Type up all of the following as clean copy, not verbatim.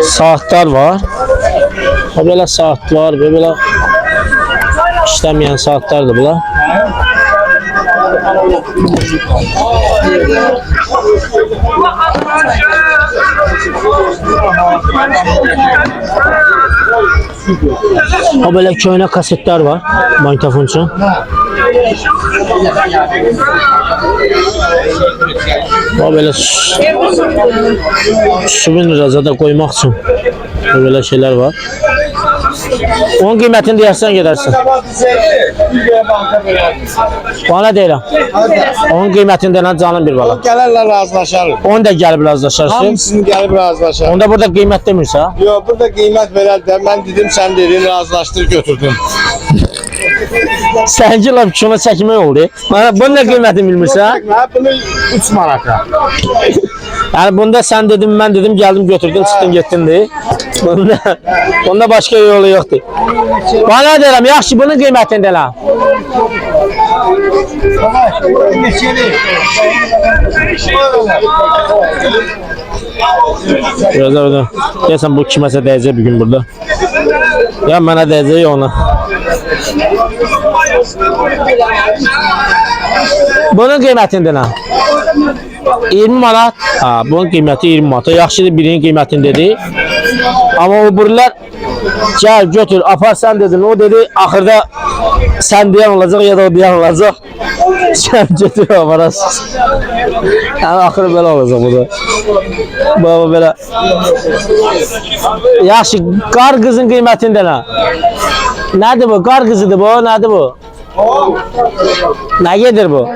Saatlar var. Böyle saat var, böyle işlemeyen saatlardır bunlar. O böyle köhne kasetler var. Magnetofon için. O böyle suvenir da koymak için böyle şeyler var. Onun kıymetini deyərsən gedərsən. Bana deyirəm. Onun kıymetini deyən canım bir bala. Gələrlər razılaşarıq. Onu da gəlib razılaşarsın. Hamısını gəlib razılaşarıq. Onda burada qiymət demirsə? Yox, burada qiymət verər də mən dedim, sən dedin, razılaşdır, götürdüm. Sənci laf şuna çəkmək oldu. Bunun da qiymətini bilmirsən? Bunu 3 manata. Yani bunda sen dedim, ben dedim, geldim götürdün, çıktın gittin de. Bunda başka yolu yoktu. Bana deyirəm, yaxşı bunun qiymətini de lan. Biraz da deyəsən bu kiməsə dəyəcək bir gün burada. Ya mənə dəyəcək ona. Bunun qiymətini de lan. 20 manat. Ha, bunun qiyməti 20 manat. Yaxşıdır, birinin qiymətini dedi. Amma o burlar gəl götür, apar sən dedin. O dedi, axırda sən deyən olacaq ya da o deyən olacaq. Sən götür, aparasın. Yəni axırı belə olacaq bu da. Baba belə. Yaxşı, qar qızın qiymətini də nə? Nədir bu? Qar qızıdır bu, nədir bu? Ne gedir bu?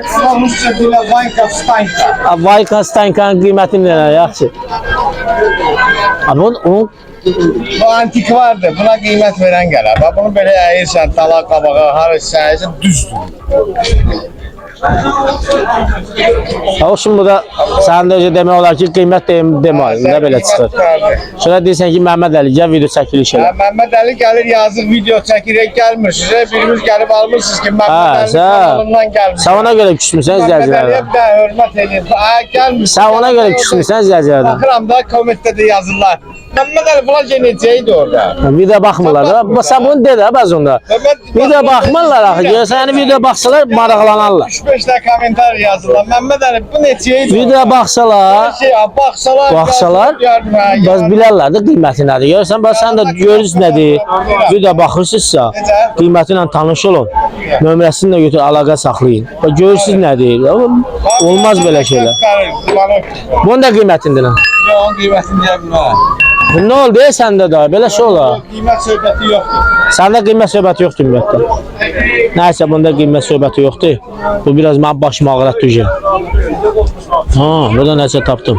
Vayka Stankanın qiymətini nə? Yaxşı. Abi o bu antik vardı. Buna qiymət verən gələr. Bax bunu belə əyirsən, tala qabağa, harası əyirsən düzdür. O şimdi bu da sen de önce demək olar ki qiymət demək. Ne belə çıxır? Şuna deyirsən ki Məhəmməd Əli gəl video çəkilir şeylər. Məhəmməd Əli gəlir yazıq video çəkirək gəlmirsiniz. Birimiz gəlib almışsınız ki Məhəmməd Əli kanalından gəlmiş. Sen ona göre küsmüsən izləyicilərə. Məhəmməd Əliyə hörmət edir. Gəlmiş. Sen ona göre küsmüsən izləyicilərə. Baxıram da kommentdə də yazırlar. Məhəmməd Əli bunlar genəcəydi orada. Video baxmırlar da. Sen bunu de də bəzonda. Video baxmırlar axı. Görsən yəni video baxsalar maraqlanarlar. 3-5 də kommentar yazırlar. Məhəmməd Əli bu neçəydi? Video baxsalar, baxsalar, bəs bilərlər də qiyməti nədir. Görsən, bəs sən də görürsünüz nədir. Video baxırsınızsa, qiyməti ilə tanış olun. Nömrəsini də götür, əlaqə saxlayın. Və görürsünüz nədir. Olmaz belə şeylər. Bunun da qiymətində nə? Yox, onun qiymətini deyə bilmərəm. Ne oldu səndə də? Belə şey olar. Qiymət söhbəti yoxdur. Səndə qiymət söhbəti yoxdur ümumiyyətlə. Nəysə, bunda qiymət söhbəti yoxdur. Bu biraz mənim başıma ağrətdi ki. Ha, burada nəsə tapdım.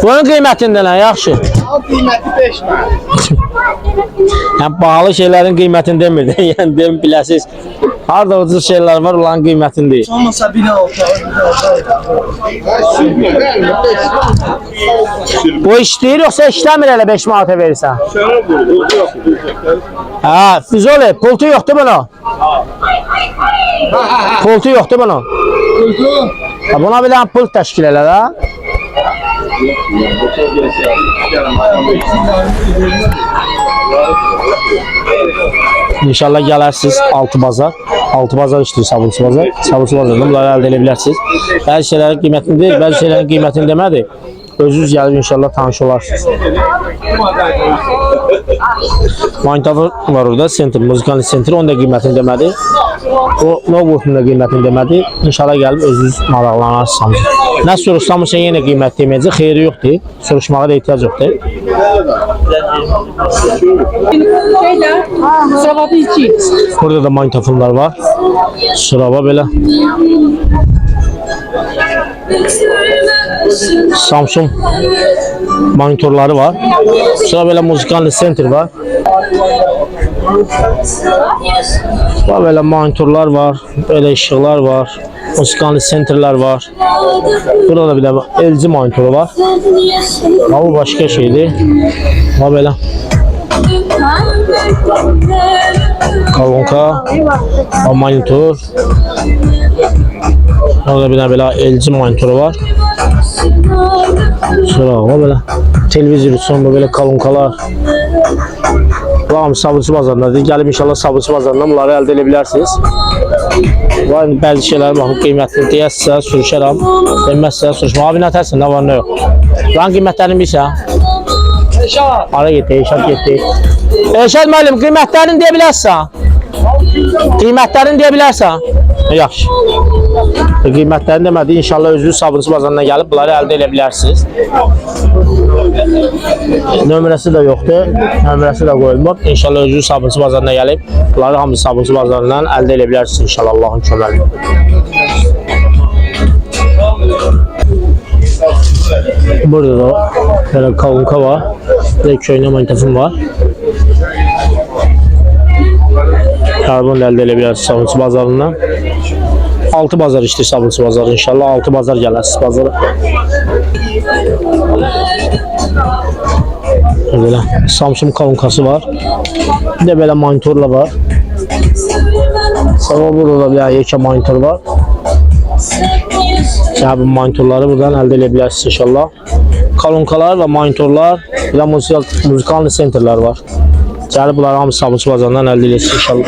Bunun qiymətində nə? Yaxşı. Onun qiyməti 5 manat. Yəni, pahalı şeylərin qiymətini demirdi. Yəni, demin biləsiniz. Harada ucuz şeyler var, olan qiymətini deyil. Olmasa bir olsa. Bu işləyir, yoxsa işləmir elə 5 manata verirsən? Ha, Füzuli, pultu yoxdur bunu? Pultu yoxdur bunu? Buna bir dənə pult təşkil elə də. İnşallah gələrsiniz Altı Bazar. Altı Bazar işləyir Sabunçu Bazar. Sabunçu Bazarda bunları əldə edə bilərsiniz. Bəzi şeylərin qiymətini deyil, bəzi şeylərin qiymətini demədir. Özünüz gəlib inşallah tanış olarsınız. Magnetofon var orada, sentr, muzikal sentr, onun da qiymətini demədi. O logosunun da qiymətini demədi. İnşallah gəlib özünüz maraqlanarsınız. Nə soruşsamsa yenə qiymət deməyəcək, xeyri yoxdur. Soruşmağa da ehtiyac yoxdur. Burada da magnetofonlar var. Sıraba belə. Samsung monitorları var. Sonra böyle muzikal center var. Böyle monitorlar var. Böyle ışıklar var. Muzikal centerler var. Burada da bir de LG monitörü var. Bu başka şeydi. Böyle kolonka, monitör. Orada bir belə LG monitoru var. Sonra belə televizor sonunda belə kolonkalar. Var sabırçı bazarındadır. Gəlib inşallah sabırçı bazarından bunları əldə edə bilərsiniz. Var bəzi şeylər baxıb qiymətini deyəsə soruşaram. Deməzsə soruşma. Abi nə tərsən? Nə var nə yox? Lan qiymətlərini bilsən? Ara getdi, Eşad getdi. Eşad müəllim, qiymətlərini deyə bilərsən? Qiymətlərini deyə bilərsən? Yaxşı. Qiymətlərini demədi, inşallah özünüz sabırçı bazarına gəlib bunları əldə edə bilərsiniz. Nömrəsi də yoxdur, nömrəsi də qoyulmur. İnşallah özünüz sabırçı bazarına gəlib bunları hamısı sabırçı bazarından əldə edə bilərsiniz inşallah Allahın köməyi. Burada da belə kolonka var, bir köynə monitofon var. Karbon əldə edə bilərsiniz sabırçı bazarından. 6 bazar işləyir sabırçı bazarı inşallah. 6 bazar gələrsiniz bazara. Böyle Samsung kolonkası var. Bir de böyle monitorla var. Sonra burada da bir yekə monitor var. Bu monitorları buradan əldə edə bilərsiniz inşallah. Kolonkalar ve monitorlar, bir de musikal centerler var. Gəlib bunları hamısı sabırçı bazarından əldə edirsiniz inşallah.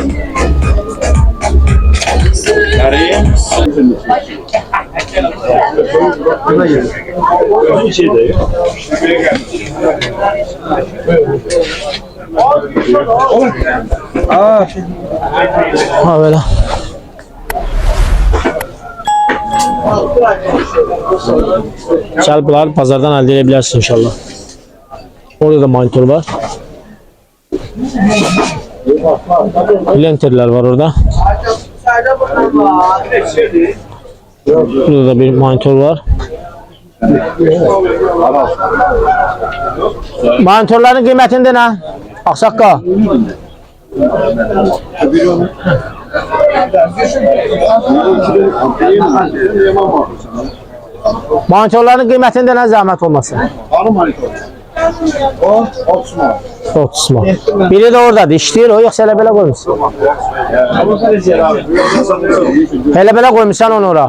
Ha böyle. Gəlib bunları pazardan əldə edə bilərsiniz inşallah. Orada da monitor var. Lenterler var orada. Burada da bir monitor var. Monitorların qiymətində nə? Ağsaqqa. Monitorların qiymətində nə zəhmət olmasın? O 30 manat. 30 manat. Biri de oradadır, işləyir o, yoxsa elə belə qoymuşsun? Elə belə qoymuşsan onu ora.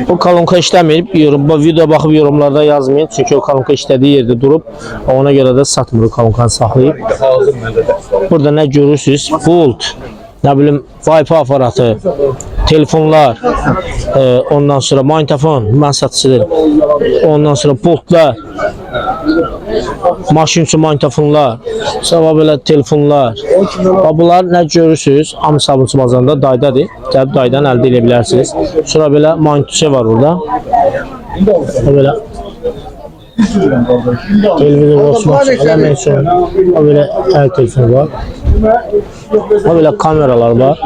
Bu kolonka işləmir. Video baxıb yorumlarda yazmayın. Çünki o kolonka işlədiyi yerdə durub. Ona görə də satmır o kolonkanı saxlayıb. Burada nə görürsünüz? Pult. Ne bileyim Wi-Fi aparatı, telefonlar, ondan sonra magnetofon, ben satıcıdır. Ondan sonra pultlar, maşın üçün magnetofonlar, sonra böyle telefonlar. Bunlar ne görürsünüz? Hamı sabırçı bazarında daydadır. Gəlib daydan əldə edə bilərsiniz. Sonra böyle magnetosə var orada. Böyle televizyon olsun, hemen sonra böyle el telefonu var. Böyle kameralar var.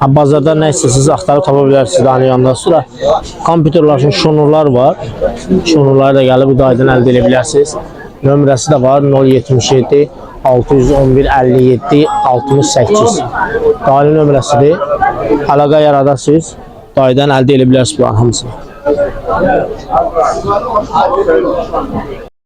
Bazarda nə istəyirsiniz axtarıb tapa bilərsiniz daha yandan sonra. Kompüterlər üçün şonurlar var. Şonurları da gəlib bu daydan əldə edə bilərsiniz. Nömrəsi də var 077 611 57 68. Daylı nömrəsidir. Əlaqə yaradarsınız. Daydan əldə edə bilərsiniz bunların hamısını.